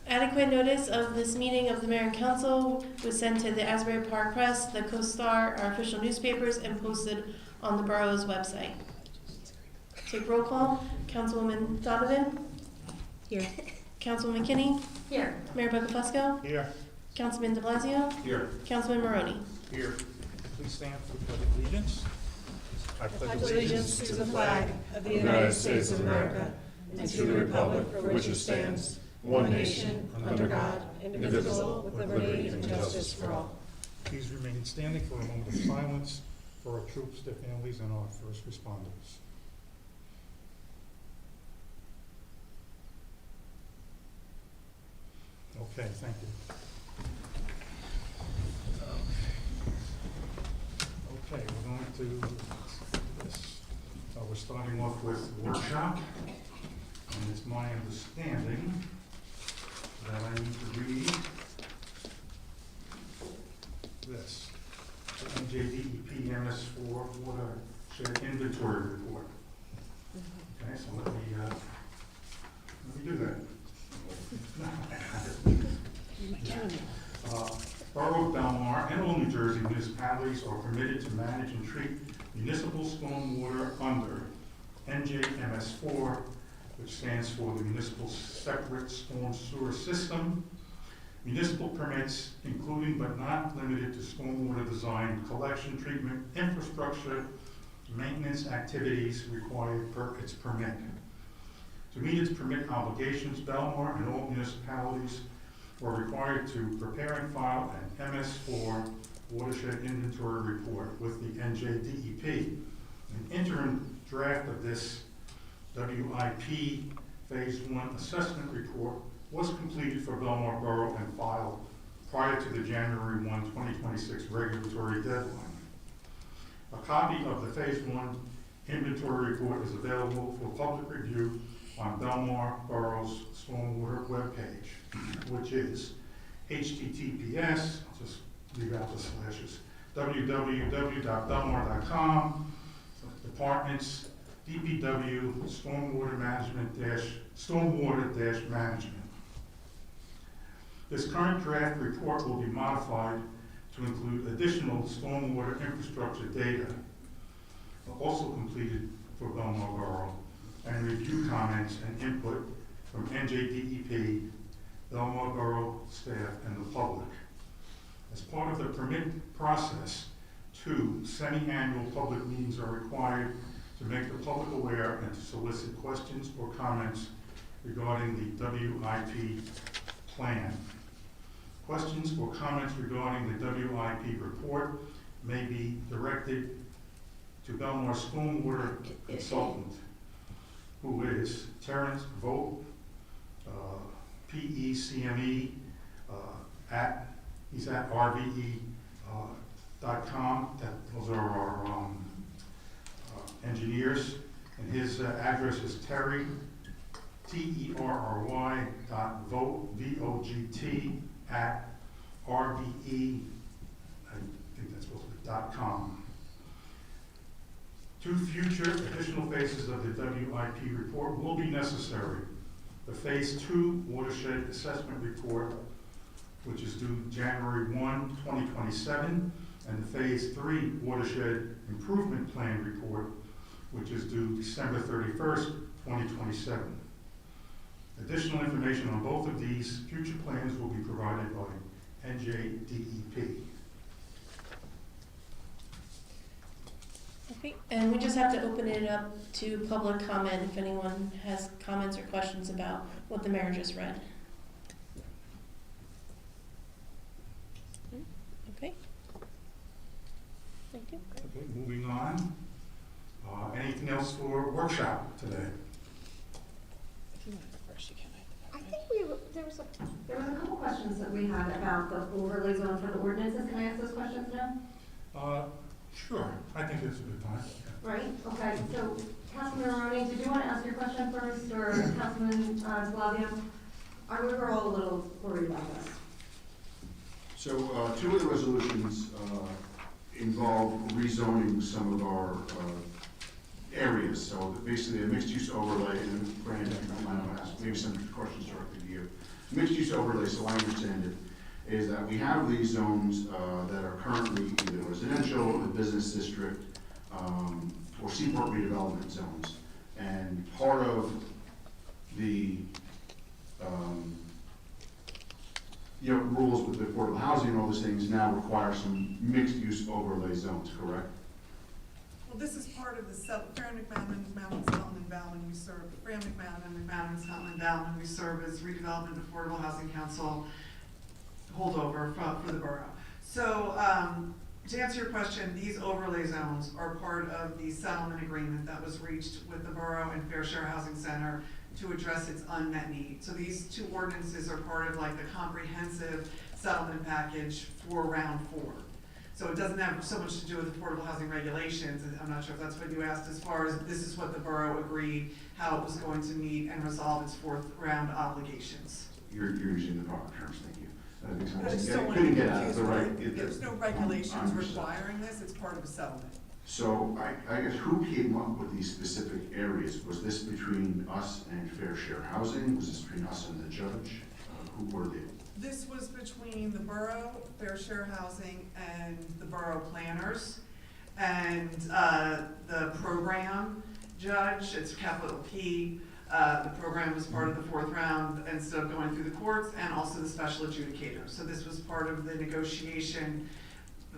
Adequate notice of this meeting of the mayor and council was sent to the Asbury Park Press, the Co-Star, our official newspapers, and posted on the borough's website. Take roll call. Councilwoman Donovan? Here. Councilwoman Kinney? Here. Mayor Buckafusco? Here. Councilman de Blasio? Here. Councilman Maroney? Here. Please stand for the pledge of allegiance. I pledge Allegiance to the flag of the United States of America and to the republic for which it stands, one nation, under God, indivisible, with liberty and justice for all. Please remain standing for a moment of silence for our troops, their families, and our first responders. Okay, thank you. Okay, we're going to do this. We're starting off with workshop, and it's my understanding that I need to read this, the NJDEP MS4 watershed inventory report. Okay, so let me do that. Borough of Belmar and all New Jersey municipalities are permitted to manage and treat municipal stormwater under NJMS4, which stands for the Municipal Separate Storm Sewer System. Municipal permits, including but not limited to stormwater design, collection, treatment, infrastructure, maintenance activities required per its permit. To meet its permit obligations, Belmar and all municipalities were required to prepare and file an MS4 watershed inventory report with the NJDEP. An interim draft of this WIP Phase 1 assessment report was completed for Belmar Borough and filed prior to the January 1, 2026 regulatory deadline. A copy of the Phase 1 inventory report is available for public review on Belmar Borough's stormwater webpage, which is https, I'll just leave out the slashes, www.belmar.com, departments, DPW, stormwater-management. This current draft report will be modified to include additional stormwater infrastructure data, also completed for Belmar Borough, and review comments and input from NJDEP, Belmar Borough staff, and the public. As part of the permit process, 2 semi-annual public meetings are required to make the public aware and to solicit questions or comments regarding the WIP plan. Questions or comments regarding the WIP report may be directed to Belmar's stormwater consultant, who is Terrence Vogt, PECME, he's at RVE.com. Those are our engineers, and his address is Terry, TERRY.vogt, VOGT, at RVE, I think that's supposed to be .com. 2 future additional phases of the WIP report will be necessary. The Phase 2 watershed assessment report, which is due January 1, 2027, and the Phase 3 watershed improvement plan report, which is due December 31st, 2027. Additional information on both of these future plans will be provided by NJDEP. Okay, and we just have to open it up to public comment if anyone has comments or questions about what the mayor just read. Okay. Thank you. Okay, moving on. Anything else for workshop today? I think there was a couple questions that we had about the overlay zone for the ordinances. Can I ask those questions now? Sure. I think it's a good time. Right, okay, so Councilman Maroney, did you want to ask your question first, or Councilman Blasio? We were all a little worried about this. So 2 of the resolutions involve rezoning some of our areas. So basically a mixed use overlay, and Brandon, maybe some questions directly to you. mixed-use overlay, so I understand it, is that we have these zones that are currently either residential or business district or seaport redevelopment zones. And part of the rules with the affordable housing and all those things now require some mixed-use overlay zones, correct? Well, this is part of the Fran McMahon, Scotland, Bauman, we serve, Fran McMahon, Scotland, Bauman, we serve as redevelopment affordable housing council holdover for the borough. So, to answer your question, these overlay zones are part of the settlement agreement that was reached with the borough and Fair Share Housing Center to address its unmet need. So these two ordinances are part of like the comprehensive settlement package for round 4. So it doesn't have so much to do with affordable housing regulations, and I'm not sure if that's what you asked, as far as this is what the borough agreed, how it was going to meet and resolve its 4th round obligations. You're using the proper terms, thank you. I just don't want Couldn't to get out confuse the right. it. There's no regulations Understood. requiring this, it's part of a settlement. So I guess who came up with these specific areas? Was this between us and Fair Share Housing? Was this between us and the judge? Who were they? This was between the borough, Fair Share Housing, and the borough planners, and the program judge, it's capital P. The program was part of the 4th round instead of going through the courts, and also the special adjudicator. So this was part of the negotiation.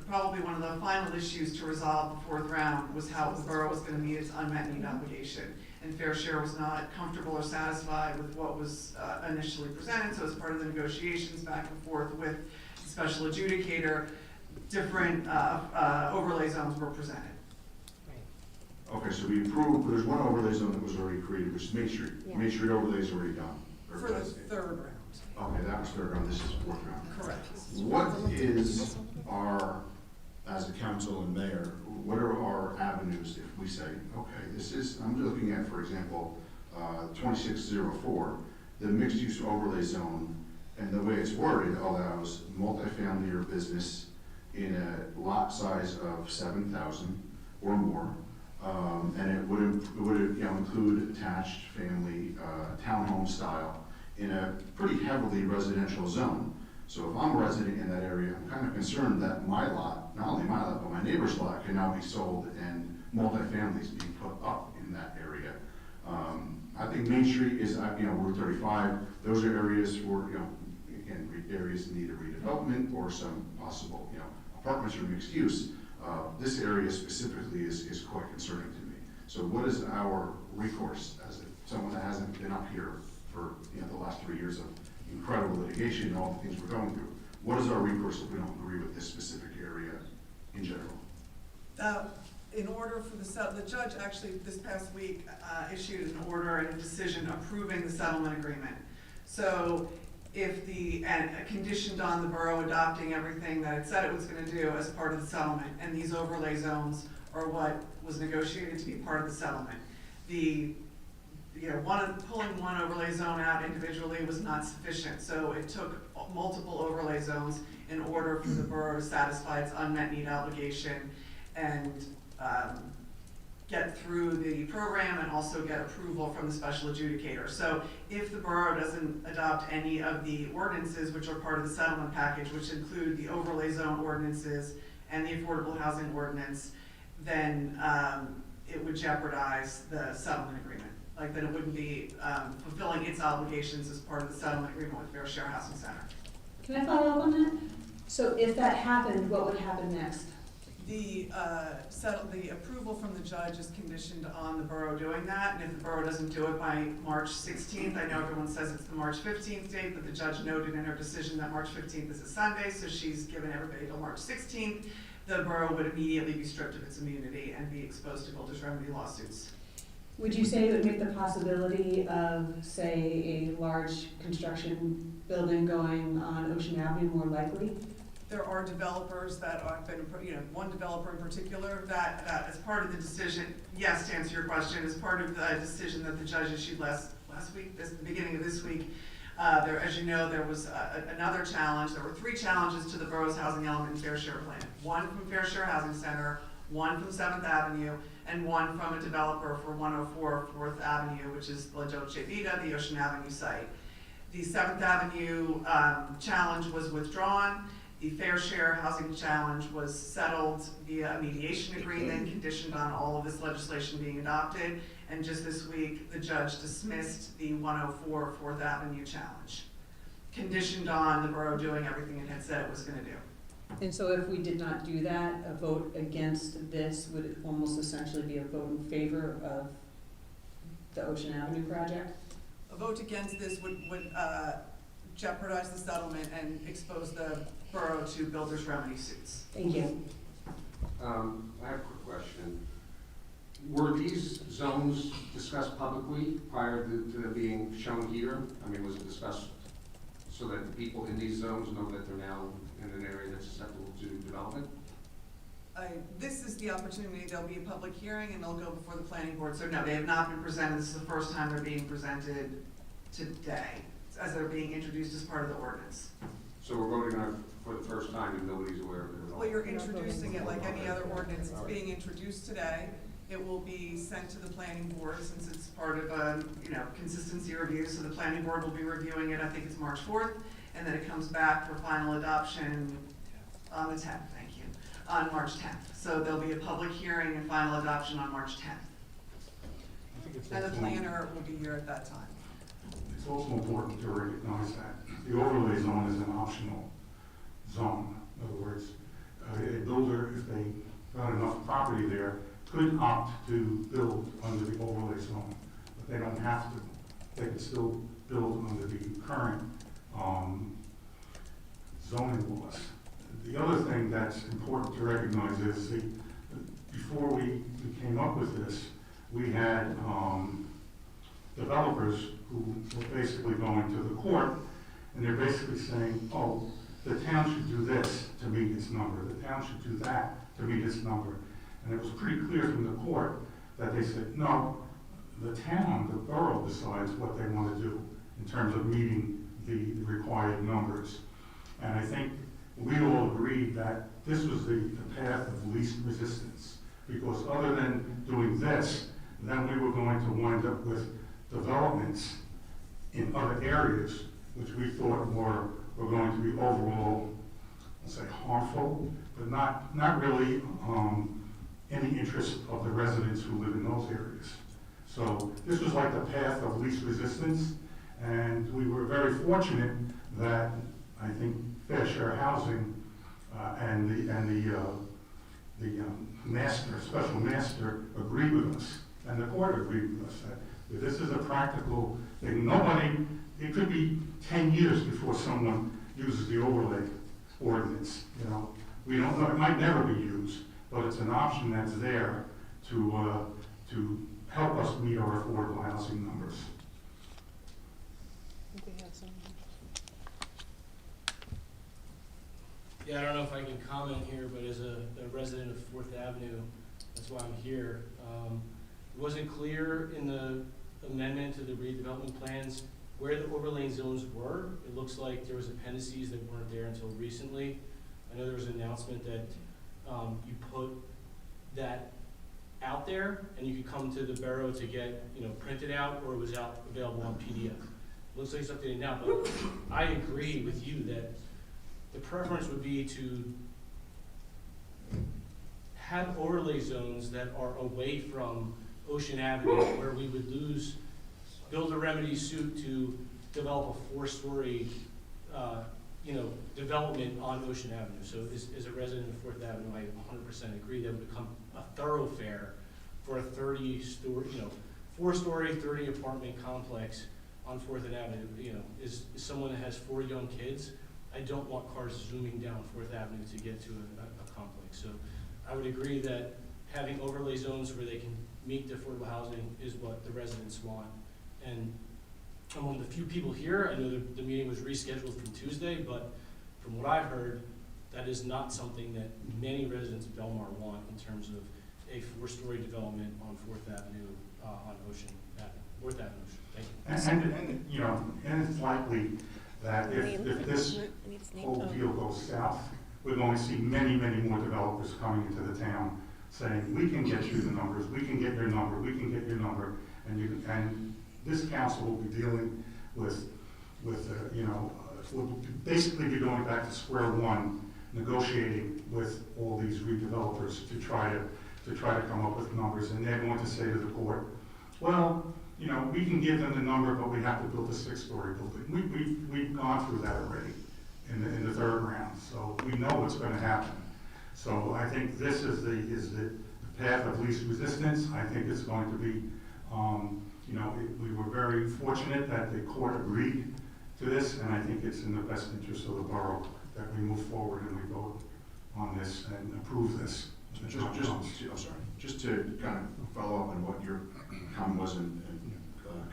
Probably one of the final issues to resolve the 4th round was how the borough was going to meet its unmet need obligation. And Fair Share was not comfortable or satisfied with what was initially presented, so as part of the negotiations back and forth with the special adjudicator, different overlay zones were presented. Okay, so we approved, but there's one overlay zone that was already created, which is Main Street. Yeah. Main Street overlay is already done. Or For the does- 3rd round. Okay, that was 3rd round, this is 4th round. Correct. What is our, as a council and mayor, what are our avenues if we say, okay, this is, I'm looking at, for example, 2604, the mixed-use overlay zone, and the way it's worded allows multifamily or business in a lot size of 7,000 or more, and it would include attached family townhome style in a pretty heavily residential zone. So if I'm a resident in that area, I'm kind of concerned that my lot, not only my lot, but my neighbor's lot can now be sold and multifamilies being put up in that area. I think Main Street is, Route 35, those are areas for, again, areas in need of redevelopment or some possible, apartments or mixed use. This area specifically is quite concerning to me. So what is our recourse as someone that hasn't been up here for, the last 3 years of incredible litigation and all the things we're going through? What is our recourse if we don't agree with this specific area in general? In order for the judge actually this past week issued an order and a decision approving the settlement agreement. So if conditioned on the borough adopting everything that it said it was going to do as part of the settlement, and these overlay zones are what was negotiated to be part of the settlement. Pulling one overlay zone out individually was not sufficient, so it took multiple overlay zones in order for the borough to satisfy its unmet need obligation and get through the program and also get approval from the special adjudicator. So if the borough doesn't adopt any of the ordinances which are part of the settlement package, which include the overlay zone ordinances and the affordable housing ordinance, then it would jeopardize the settlement agreement. Like that it wouldn't be fulfilling its obligations as part of the settlement agreement with Fair Share Housing Center. Can I follow up on that? So if that happened, what would happen next? The approval from the judge is conditioned on the borough doing that, and if the borough doesn't do it by March 16th, I know everyone says it's the March 15th date, but the judge noted in her decision that March 15th is a Sunday, so she's given everybody till March 16th. The borough would immediately be stripped of its immunity and be exposed to builder's remedy lawsuits. Would you say it would make the possibility of, say, a large construction building going on Ocean Avenue more likely? There are developers that have been, one developer in particular that as part of the decision, yes, to answer your question, as part of the decision that the judge issued last week, the beginning of this week, as you know, there was another challenge. There were 3 challenges to the borough's housing element and fair share plan. One from Fair Share Housing Center, one from 7th Avenue, and one from a developer for 104 4th Avenue, which is La Dolce Vita, the Ocean Avenue site. The 7th Avenue challenge was withdrawn. The Fair Share Housing Challenge was settled via a mediation agreement conditioned on all of this legislation being adopted. And just this week, the judge dismissed the 104 4th Avenue challenge, conditioned on the borough doing everything it had said it was gonna do. And so if we did not do that, a vote against this would almost essentially be a vote in favor of the Ocean Avenue project? A vote against this would jeopardize the settlement and expose the borough to builder's remedy suits. Thank you. I have a quick question. Were these zones discussed publicly prior to them being shown here? I mean, was it discussed so that the people in these zones know that they're now in an area that's susceptible to development? This is the opportunity. There'll be a public hearing and they'll go before the planning board. So no, they have not been presented. This is the first time they're being presented today, as they're being introduced as part of the ordinance. So we're voting on it for the first time and nobody's aware of it at all? Well, you're introducing it like any other ordinance. It's being introduced today. It will be sent to the planning board since it's part of a, consistency review. So the planning board will be reviewing it, I think it's March 4th, and then it comes back for final adoption on the 10th, thank you, on March 10th. So there'll be a public hearing and final adoption on March 10th. I think it's And the also- planner will be here at that time. It's also important to recognize that the overlay zone is an optional zone. In other words, a builder, if they got enough property there, could opt to build under the overlay zone, but they don't have to. They can still build under the current zoning laws. The other thing that's important to recognize is before we came up with this, we had developers who were basically going to the court, and they're basically saying, oh, the town should do this to meet its number, the town should do that to meet its number. And it was pretty clear from the court that they said, no, the town, the borough decides what they want to do in terms of meeting the required numbers. And I think we all agreed that this was the path of least resistance, because other than doing this, then we were going to wind up with developments in other areas which we thought were going to be overall, let's say, harmful, but not really in the interest of the residents who live in those areas. So this was like the path of least resistance, and we were very fortunate that I think Fair Share Housing and the special master agreed with us, and the court agreed with us that this is a practical thing. It could be 10 years before someone uses the overlay ordinance. We don't know, it might never be used, but it's an option that's there to help us meet our affordable housing numbers. Yeah, I don't know if I can comment here, but as a resident of 4th Avenue, that's why I'm here. It wasn't clear in the amendment to the redevelopment plans where the overlay zones were. It looks like there was appendices that weren't there until recently. I know there was an announcement that you put that out there and you could come to the borough to get printed out, or it was available on PDF. Looks like it's updated now, but I agree with you that the preference would be to have overlay zones that are away from Ocean Avenue, where we would build a remedy suit to develop a 4-story development on Ocean Avenue. So as a resident of 4th Avenue, I 100% agree that would become a thoroughfare for a 4-story, 30 apartment complex on 4th Avenue. As someone that has 4 young kids, I don't want cars zooming down 4th Avenue to get to a complex. So I would agree that having overlay zones where they can meet the affordable housing is what the residents want. And I'm one of the few people here. I know the meeting was rescheduled from Tuesday, but from what I've heard, that is not something that many residents of Belmar want in terms of a 4-story development on 4th Avenue, on Ocean Avenue, 4th Avenue. Thank you. And it's likely that if this whole deal goes south, we're going to see many, many more developers coming into the town saying, we can get you the numbers, we can get your number, we can get your number, and this council will be dealing with we'll basically be going back to square one, negotiating with all these redevelopers to try to come up with numbers, and they're going to say to the court, well, we can give them the number, but we have to build a 6-story building. We've gone through that already in the third round, so we know what's going to happen. So I think this is the path of least resistance. I think it's going to be, we were very fortunate that the court agreed to this, and I think it's in the best interest of the borough that we move forward and we vote on this and approve this. Just to kind of follow up on what your comment was, and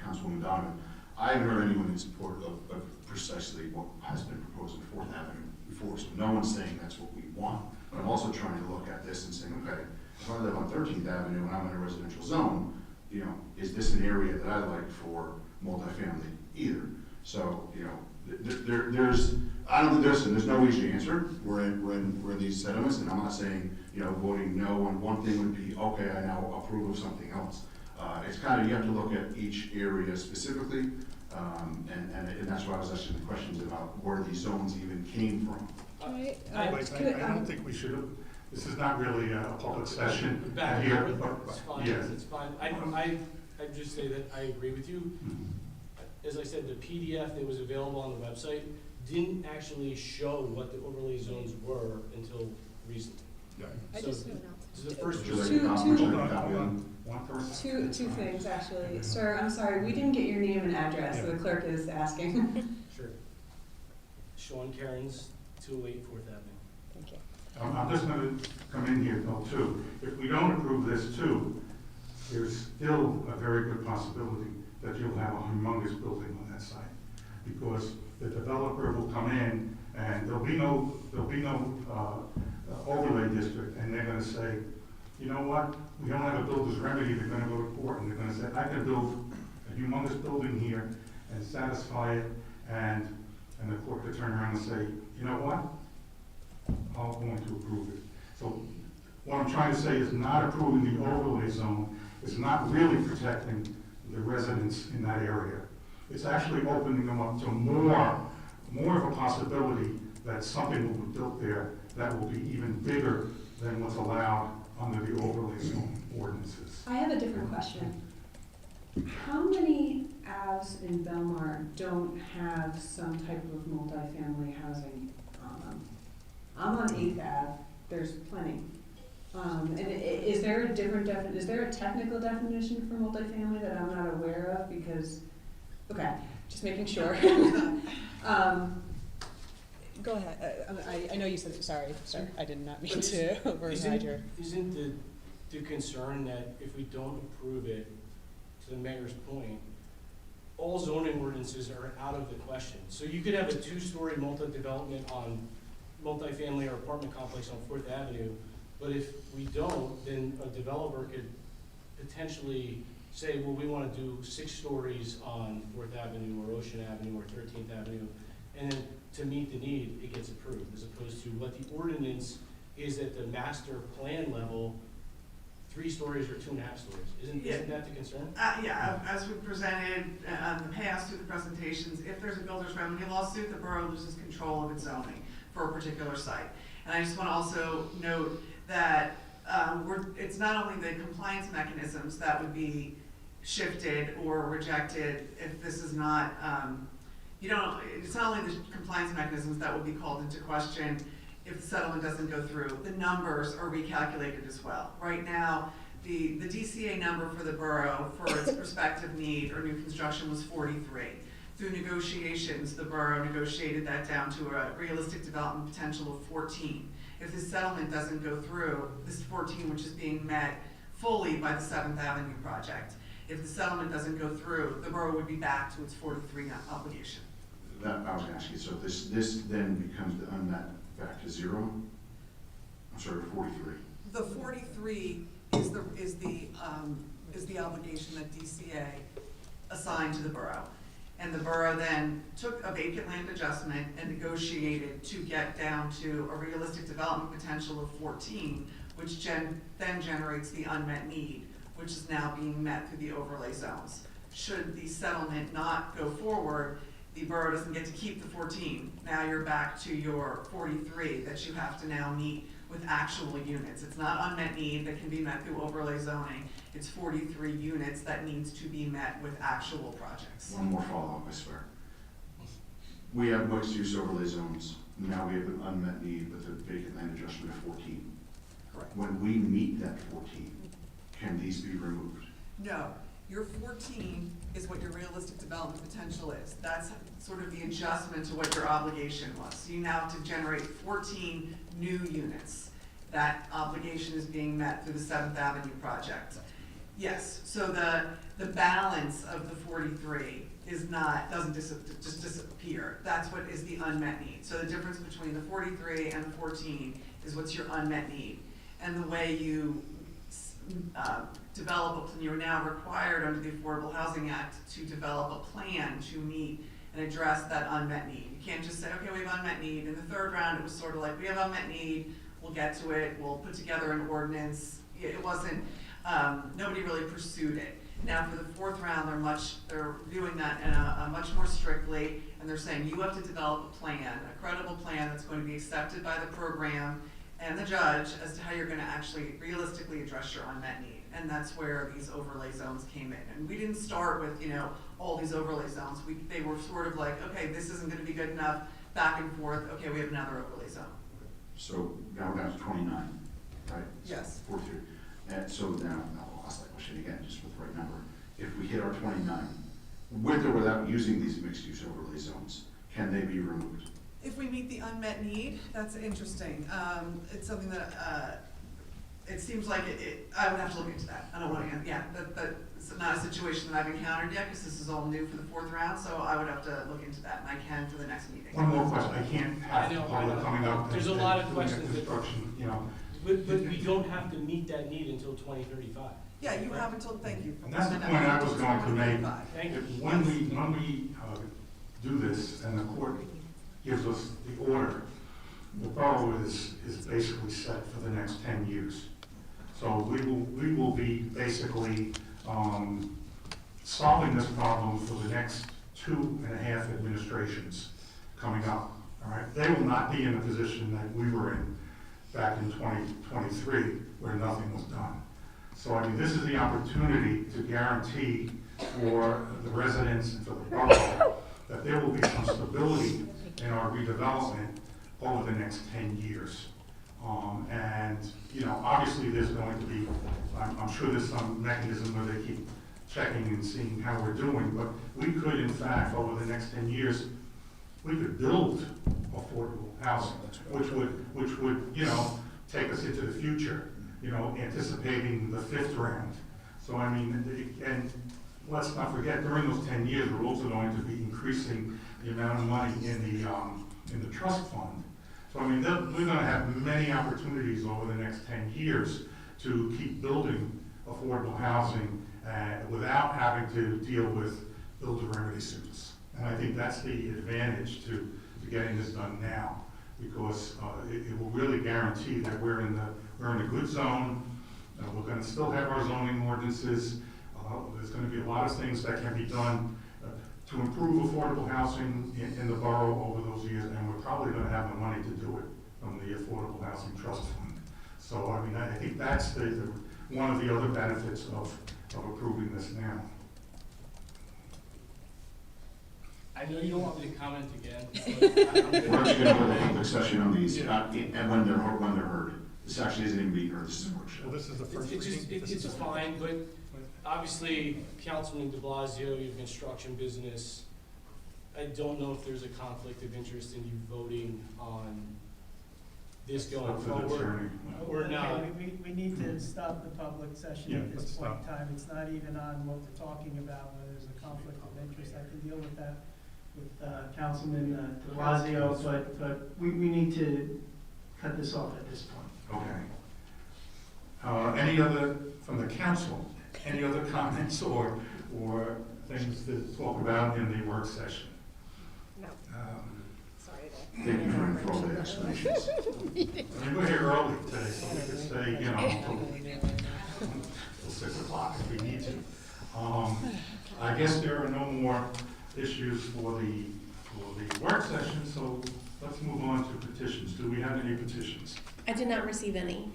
Councilwoman Donovan, I haven't heard anyone in support of precisely what has been proposed in 4th Avenue before, so no one's saying that's what we want. But I'm also trying to look at this and saying, okay, if I live on 13th Avenue and I'm in a residential zone, is this an area that I like for multifamily either? So, there's no easy answer. We're in these settlements, and I'm not saying, voting no on one thing would be, okay, I now approve of something else. It's kind of, you have to look at each area specifically, and that's why I was asking the questions about where these zones even came from. I don't think we should have, this is not really a public session Back here, here, but, it's fine, yes. it's fine. I'd just say that I agree with you. As I said, the PDF that was available on the website didn't actually show what the overlay zones were until recently. I So just, this is the first. Would you like Two- to comment? two- Would you like to comment? One person? Two things, actually. Sir, I'm sorry, we didn't get your name and address, the clerk is asking. Sure. Sean Cairns, 208 4th Avenue. thank you. I'm just going to come in here though too. If we don't approve this too, there's still a very good possibility that you'll have a humongous building on that site. Because the developer will come in and there'll be no overlay district, and they're going to say, you know what, we don't have a builder's remedy, they're going to go to court and they're going to say, I can build a humongous building here and satisfy it, and the court could turn around and say, you know what, I'm going to approve it. So what I'm trying to say is not approving the overlay zone is not really protecting the residents in that area. It's actually opening them up to more of a possibility that something will be built there that will be even bigger than what's allowed under the overlay zone ordinances. I have a different question. How many Avs in Belmar don't have some type of multifamily housing on them? I'm on 8th Ave, there's plenty. And is there a different is there a technical definition for multifamily that I'm not aware of? Because, okay, just making sure. Go ahead. I know you said it. Sorry, I did not mean to override your. Isn't the concern that if we don't approve it, to the mayor's point, all zoning ordinances are out of the question. So you could have a 2-story multi-development on multifamily or apartment complex on 4th Avenue, but if we don't, then a developer could potentially say, well, we want to do 6 stories on 4th Avenue or Ocean Avenue or 13th Avenue, and then to meet the need, it gets approved, as opposed to what the ordinance is at the master plan level, 3 stories or 2.5 stories. Isn't that the concern? Yeah, as we presented in the past through the presentations, if there's a builder's remedy lawsuit, the borough loses control of its zoning for a particular site. And I just want to also note that it's not only the compliance mechanisms that would be shifted or rejected if this is not, it's not only the compliance mechanisms that would be called into question if the settlement doesn't go through. The numbers are recalculated as well. Right now, the DCA number for the borough for its prospective need or new construction was 43. Through negotiations, the borough negotiated that down to a realistic development potential of 14. If this settlement doesn't go through, this 14, which is being met fully by the 7th Avenue project, if the settlement doesn't go through, the borough would be back to its 43 obligation. That I was asking, so this then becomes the unmet back to 0? I'm sorry, 43. The 43 is the obligation that DCA assigned to the borough. And the borough then took a vacant land adjustment and negotiated to get down to a realistic development potential of 14, which then generates the unmet need, which is now being met through the overlay zones. Should the settlement not go forward, the borough doesn't get to keep the 14. Now you're back to your 43 that you have to now meet with actual units. It's not unmet need that can be met through overlay zoning. It's 43 units that needs to be met with actual projects. One more follow-up, I swear. We have mixed-use overlay zones. Now we have an unmet need with a vacant land adjustment of 14. Correct. When we meet that 14, can these be removed? No, your 14 is what your realistic development potential is. That's sort of the adjustment to what your obligation was. So you now have to generate 14 new units. That obligation is being met through the 7th Avenue project. Yes, so the balance of the 43 is not, doesn't just disappear. That's what is the unmet need. So the difference between the 43 and the 14 is what's your unmet need. And the way you develop you're now required under the Affordable Housing Act to develop a plan to meet and address that unmet need. You can't just say, okay, we have unmet need. In the 3rd round, it was sort of like, we have unmet need, we'll get to it, we'll put together an ordinance. It wasn't, nobody really pursued it. Now for the 4th round, they're doing that in a much more strictly, and they're saying you have to develop a plan, a credible plan that's going to be accepted by the program and the judge as to how you're going to actually realistically address your unmet need. And that's where these overlay zones came in. And we didn't start with, all these overlay zones. They were sort of like, okay, this isn't going to be good enough, back and forth, okay, we have another overlay zone. So now we're down to 29, right? Yes. 43. And so now I'll ask that question again, just with the right number. If we hit our 29, with or without using these mixed-use overlay zones, can they be removed? If we meet the unmet need, that's interesting. It's something that, it seems like I would have to look into that. I don't want to, that's not a situation that I've encountered yet, because this is all new for the 4th round, so I would have to look into that, and I can for the next meeting. One more question, I can't have I know. public coming up. There's a and lot of doing questions that- construction, But we don't have to meet that need until 2035. Yeah, you have until, thank you. And that's the point I was going to make. Thank you. When we do this and the court gives us the order, the borough is basically set for the next 10 years. So we will be basically solving this problem for the next 2.5 administrations coming up. All right, they will not be in a position that we were in back in 2023 where nothing was done. So I mean, this is the opportunity to guarantee for the residents and for the borough that there will be some stability in our redevelopment over the next 10 years. And, obviously there's going to be, I'm sure there's some mechanism where they keep checking and seeing how we're doing, but we could, in fact, over the next 10 years, we could build affordable housing, which would, take us into the future, anticipating the 5th round. So I mean, and let's not forget, during those 10 years, we're also going to be increasing the amount of money in the trust fund. So I mean, we're going to have many opportunities over the next 10 years to keep building affordable housing without having to deal with builder remedy suits. And I think that's the advantage to getting this done now, because it will really guarantee that we're in a good zone. We're going to still have our zoning ordinances. There's going to be a lot of things that can be done to improve affordable housing in the borough over those years, and we're probably going to have the money to do it from the Affordable Housing Trust Fund. So I mean, I think that's one of the other benefits of approving this now. I know you don't want me to comment again. We're actually going to hold a public session on these, and when they're heard. This actually isn't even being heard, this is a workshop. Well, this is the first It's fine, but obviously, Councilman de Blasio, you have construction business. I don't know if there's a conflict of interest in you voting on this going Up to the forward attorney. or not. Okay, we need to stop the public session Yeah, at this let's point in stop. time. It's not even on what we're talking about, whether there's a conflict of interest. I can deal with that with Councilman de Blasio, but we need to cut this off at this point. Okay. Any other, from the council, any other comments or things to talk about in the work session? No. Sorry to. Thank you, Fran, for all the explanations. I mean, we're here early today, so we could stay, till 6 o'clock if we need to. I guess there are no more issues for the for the work session, so let's move on to petitions. Do we have any petitions? I did not receive any.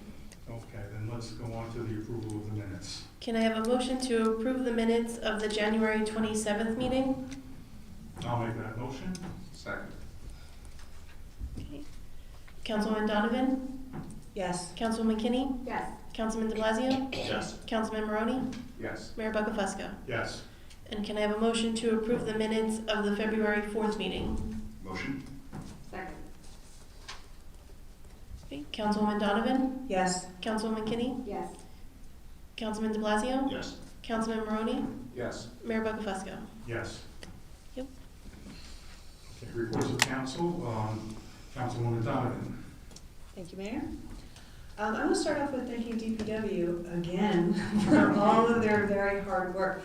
Okay, then let's go on to the approval of the minutes. Can I have a motion to approve the minutes of the January 27th meeting? I'll make that motion. Second. Okay. Councilwoman Donovan? Yes. Councilwoman Kinney? Yes. Councilman de Blasio? Yes. Councilman Maroney? Yes. Mayor Buckafusco? Yes. And can I have a motion to approve the minutes of the February 4th meeting? Motion? Second. Okay. Councilwoman Donovan? Yes. Councilwoman Kinney? Yes. Councilman de Blasio? Yes. Councilman Maroney? Yes. Mayor Buckafusco? Yes. Yep. Okay, reports of council, Councilwoman Donovan. Thank you, Mayor. I want to start off with thanking DPW again for all of their very hard work.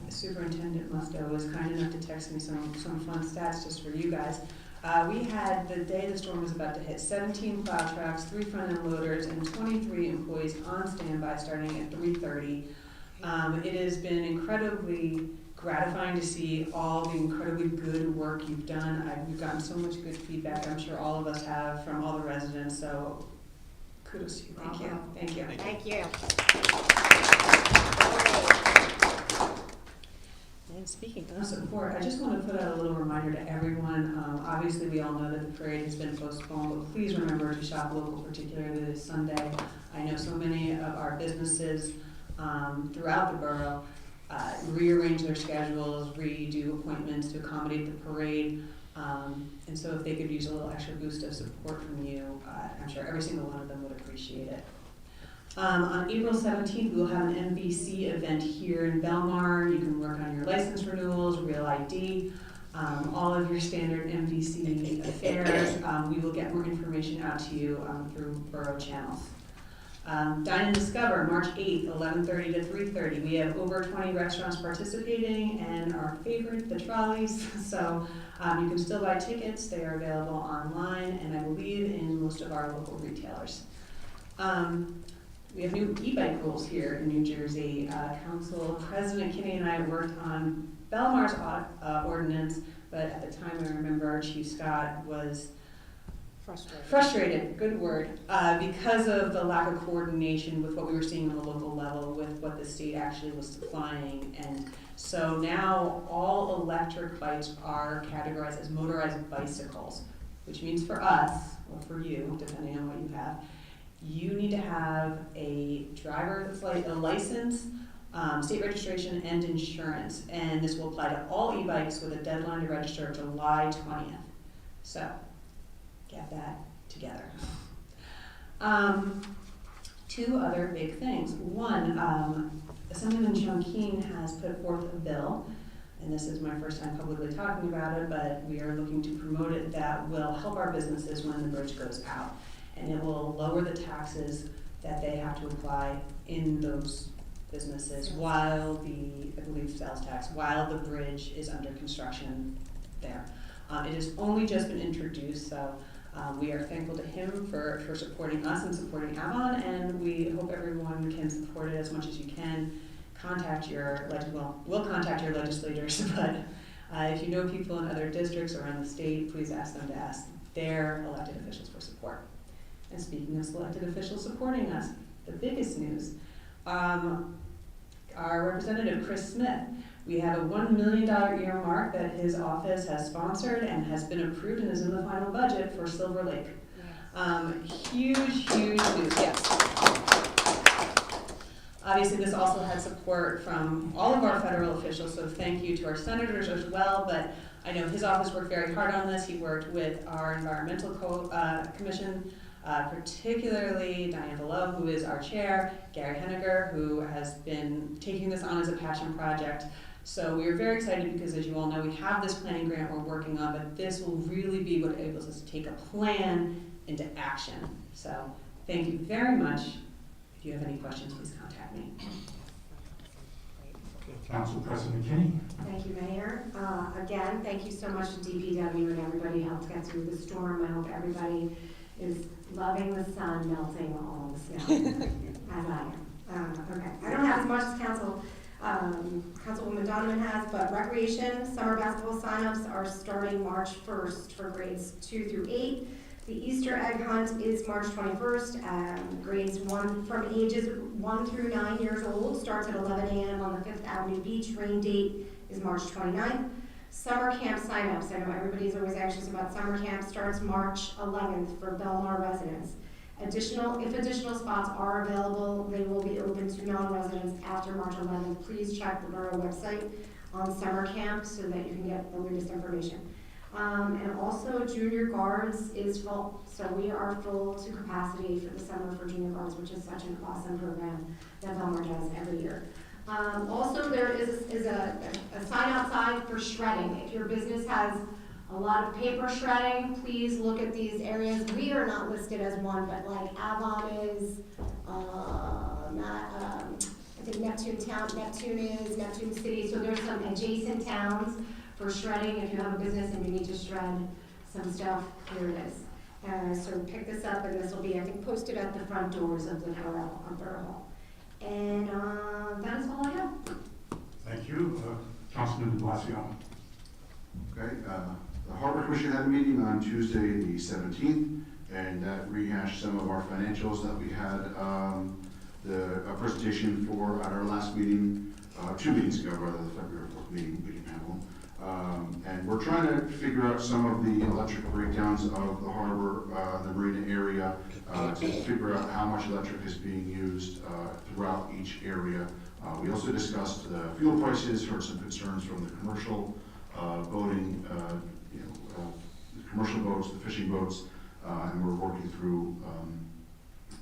Superintendent Musto was kind enough to text me some fun stats just for you guys. We had, the day the storm was about to hit, 17 plow trucks, 3 front-end loaders, and 23 employees on standby starting at 3:30. It has been incredibly gratifying to see all the incredibly good work you've done. We've gotten so much good feedback, I'm sure all of us have, from all the residents, so kudos to you. Thank you. Thank you. Thank you. And speaking of support, I just want to put out a little reminder to everyone. Obviously, we all know that the parade has been postponed, but please remember to shop local, particularly this Sunday. I know so many of our businesses throughout the borough rearrange their schedules, redo appointments to accommodate the parade. And so if they could use a little extra boost of support from you, I'm sure every single one of them would appreciate it. On April 17th, we'll have an MVC event here in Belmar. You can work on your license renewals, Real ID, all of your standard MVC affairs. We will get more information out to you through borough channels. Dine and Discover, March 8th, 11:30 to 3:30. We have over 20 restaurants participating, and our favorite, the trolleys. So you can still buy tickets. They are available online, and I believe in most of our local retailers. We have new e-bike rules here in New Jersey. Council President Kinney and I worked on Belmar's ordinance, but at the time I remember Chief Scott was frustrated, good word, because of the lack of coordination with what we were seeing on the local level with what the state actually was supplying. And so now all electric bikes are categorized as motorized bicycles, which means for us, or for you, depending on what you have, you need to have a driver's license, state registration, and insurance. And this will apply to all e-bikes with a deadline to register July 20th. So, get that together. 2 other big things. One, Assemblyman Chongqing has put forth a bill, and this is my first time publicly talking about it, but we are looking to promote it, that will help our businesses when the bridge goes out. And it will lower the taxes that they have to apply in those businesses while I believe sales tax, while the bridge is under construction there. It has only just been introduced, so we are thankful to him for supporting us and supporting Avon, and we hope everyone can support it as much as you can. We'll contact your legislators, but if you know people in other districts around the state, please ask them to ask their elected officials for support. And speaking of elected officials supporting us, the biggest news, our Representative Chris Smith, we have a $1 million earmark that his office has sponsored and has been approved and is in the final budget for Silver Lake. Huge news, yes. Obviously, this also had support from all of our federal officials, so thank you to our senators as well, but I know his office worked very hard on this. He worked with our Environmental Commission, particularly Diane Below, who is our chair, Gary Henniger, who has been taking this on as a passion project. So we are very excited because, as you all know, we have this planning grant we're working on, but this will really be what enables us to take a plan into action. So thank you very much. If you have any questions, please contact me. Council President Kinney. Thank you, Mayor. Again, thank you so much to DPW and everybody who helped get through the storm. I hope everybody is loving the sun melting all the snow, as I am. Okay, I don't have as much as council Councilwoman Donovan has, but recreation, summer basketball signups are starting March 1st for grades 2 through 8. The Easter egg hunt is March 21st. Grades from ages 1 through 9 years old starts at 11 a.m. on the 5th Avenue Beach. Rain date is March 29th. Summer camp signups, I know everybody's always anxious about summer camp, starts March 11th for Belmar residents. If additional spots are available, they will be open to non-residents after March 11th. Please check the borough website on summer camp so that you can get the latest information. And also junior guards is full, so we are full to capacity for the summer for junior guards, which is such an awesome program that Belmar does every year. Also, there is a sign outside for shredding. If your business has a lot of paper shredding, please look at these areas. We are not listed as one, but like Avon is, I think Neptune is, Neptune City, so there's some adjacent towns for shredding. If you have a business and you need to shred some stuff, here it is. So pick this up, and this will be, I think, posted at the front doors of the Borough Hall. And that is all I have. Thank you. Councilman de Blasio. Okay, the Harbor Commission had a meeting on Tuesday, the 17th, and that rehashed some of our financials that we had a presentation for at our last meeting, 2 meetings ago, rather, the February 4th meeting, we didn't have one. And we're trying to figure out some of the electric breakdowns of the harbor, the marina area, to figure out how much electric is being used throughout each area. We also discussed the fuel prices, heard some concerns from the commercial boating, the commercial boats, the fishing boats, and we're working through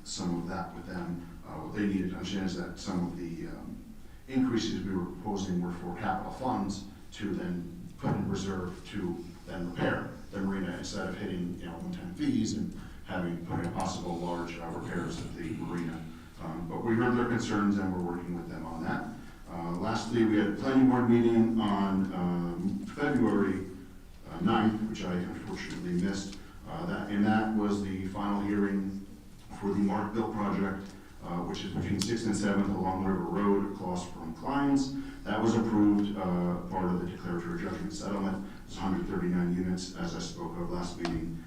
some of that with them. What they needed to understand is that some of the increases we were proposing were for capital funds to then put in reserve to then repair the marina instead of hitting one-time fees and putting possible large repairs of the marina. But we heard their concerns and we're working with them on that. Lastly, we had a planning board meeting on February 9th, which I unfortunately missed. That was the final hearing for the Markville project, which is between 6th and 7th along River Road across from Klein's. That was approved, part of the declaratory judgment settlement. It's 139 units, as I spoke of last meeting.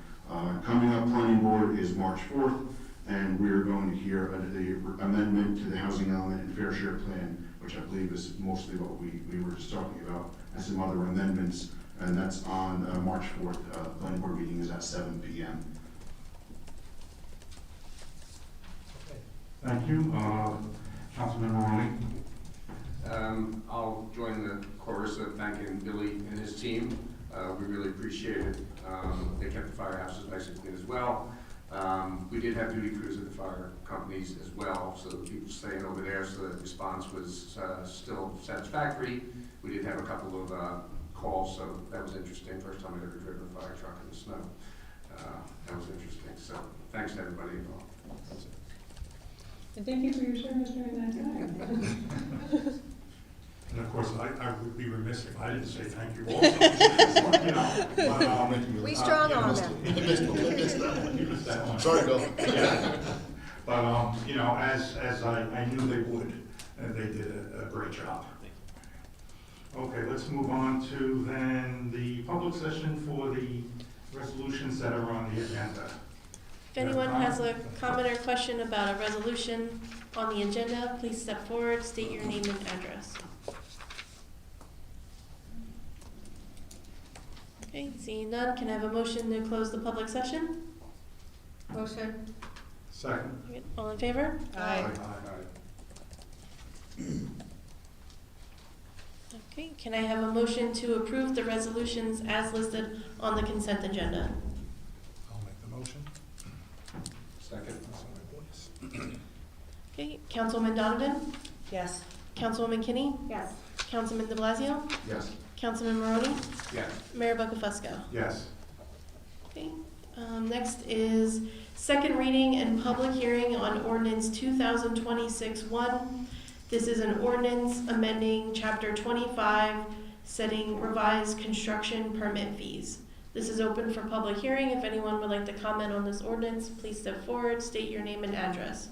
Coming up, planning board is March 4th, and we're going to hear the amendment to the housing element and fair share plan, which I believe is mostly what we were just talking about, and some other amendments, and that's on March 4th. Planning board meeting is at 7 p.m. Thank you. Councilman Maroney. I'll join the chorus of thanking Billy and his team. We really appreciate it. They kept the firehouses nice and clean as well. We did have duty crews at the fire companies as well, so the people staying over there, so the response was still satisfactory. We did have a couple of calls, so that was interesting. First time I'd ever driven a fire truck in the snow. That was interesting. So thanks to everybody involved. That's it. And thank you for your service during that time. And of course, I would be remiss if I didn't say thank you also. We strong on them. You missed that one. Sorry, Bill. Yeah. But, as I knew they would, they did a great job. Okay, let's move on to then the public session for the resolutions that are on the agenda. If anyone has a comment or question about a resolution on the agenda, please step forward, state your name and address. Okay, seeing none, can I have a motion to close the public session? Motion. Second. Okay, all in favor? Aye. Okay, can I have a motion to approve the resolutions as listed on the consent agenda? I'll make the motion. Second. Okay, Councilwoman Donovan? Yes. Councilwoman Kinney? Yes. Councilman de Blasio? Yes. Councilman Maroney? Yes. Mayor Buckafusco? Yes. Okay, next is second reading and public hearing on ordinance 2026-1. This is an ordinance amending chapter 25, setting revised construction permit fees. This is open for public hearing. If anyone would like to comment on this ordinance, please step forward, state your name and address.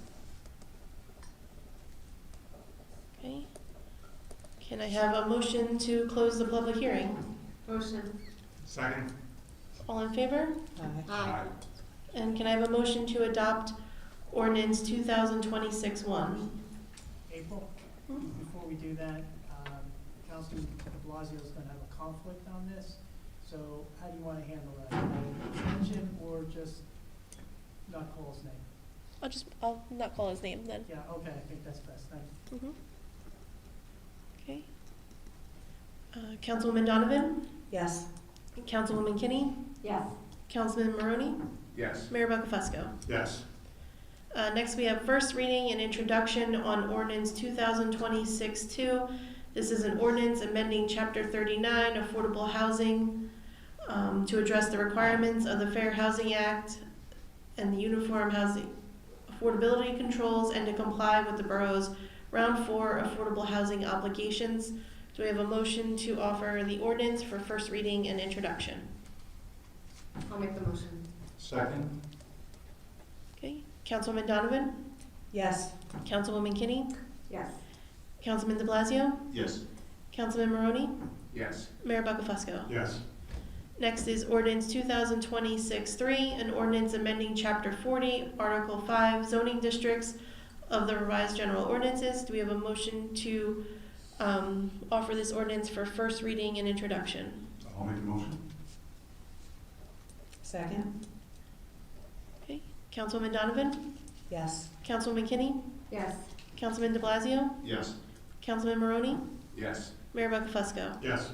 Okay, Can I have a motion to close the public hearing? Motion. Second? All in favor? Aye. And can I have a motion to adopt ordinance 2026-1? April, before we do that, Councilman de Blasio is gonna have a conflict on this, so how do you wanna handle that? Extension or just not call his name? I'll not call his name then. Yeah, okay, I think that's best, thank you. Okay. Councilwoman Donovan? Yes. Councilwoman Kinney? Yes. Councilman Maroney? Yes. Mayor Buckafusco? Yes. Next, we have first reading and introduction on ordinance 2026-2. This is an ordinance amending Chapter 39, Affordable Housing, to address the requirements of the Fair Housing Act and the Uniform Housing Affordability Controls, and to comply with the borough's Round 4 affordable housing obligations. Do we have a motion to offer the ordinance for first reading and introduction? I'll make the motion. Second? Okay. Councilwoman Donovan? Yes. Councilwoman Kinney? Yes. Councilman de Blasio? Yes. Councilman Maroney? Yes. Mayor Buckafusco? Yes. Next is ordinance 2026-3, an ordinance amending Chapter 40, Article 5, zoning districts of the revised general ordinances. Do we have a motion to offer this ordinance for first reading and introduction? I'll make the motion. Second? Okay. Councilwoman Donovan? Yes. Councilwoman Kinney? Yes. Councilman de Blasio? Yes. Councilman Maroney? Yes. Mayor Buckafusco? Yes.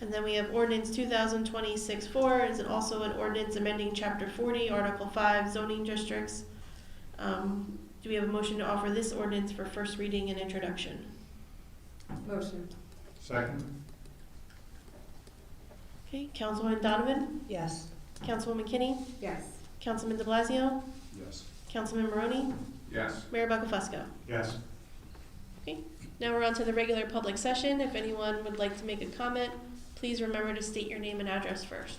And then we have ordinance 2026-4, is also an ordinance amending Chapter 40, Article 5, zoning districts. Do we have a motion to offer this ordinance for first reading and introduction? Motion. Second? Okay, Councilwoman Donovan? Yes. Councilwoman Kinney? Yes. Councilman de Blasio? Yes. Councilman Maroney? Yes. Mayor Buckafusco? Yes. Okay, now we're on to the regular public session. If anyone would like to make a comment, please remember to state your name and address first.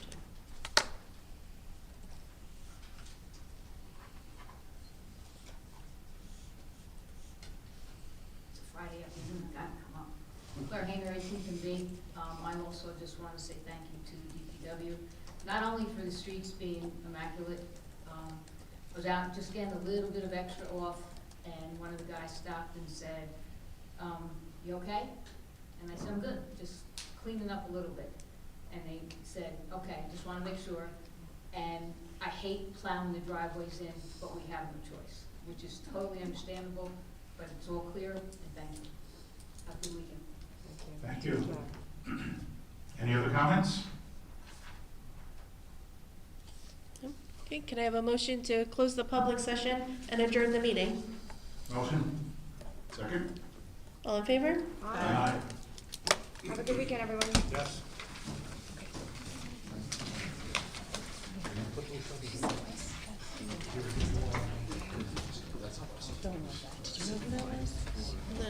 It's a Friday afternoon, I gotta come up. Claire Hanger, 18th and B. I also just want to say thank you to DPW, not only for the streets being immaculate. I was out just getting a little bit of extra off, and one of the guys stopped and said, you okay? And I said, I'm good, just cleaning up a little bit. And they said, okay, just want to make sure. And I hate plowing the driveways in, but we have no choice, which is totally understandable, but it's all clear, and thank you. Have a good weekend. Thank you. Any other comments? Okay, can I have a motion to close the public session and adjourn the meeting? Motion? Second? All in favor? Aye. Have a good weekend, everyone. Yes. Don't know that. Did you know who that was? No.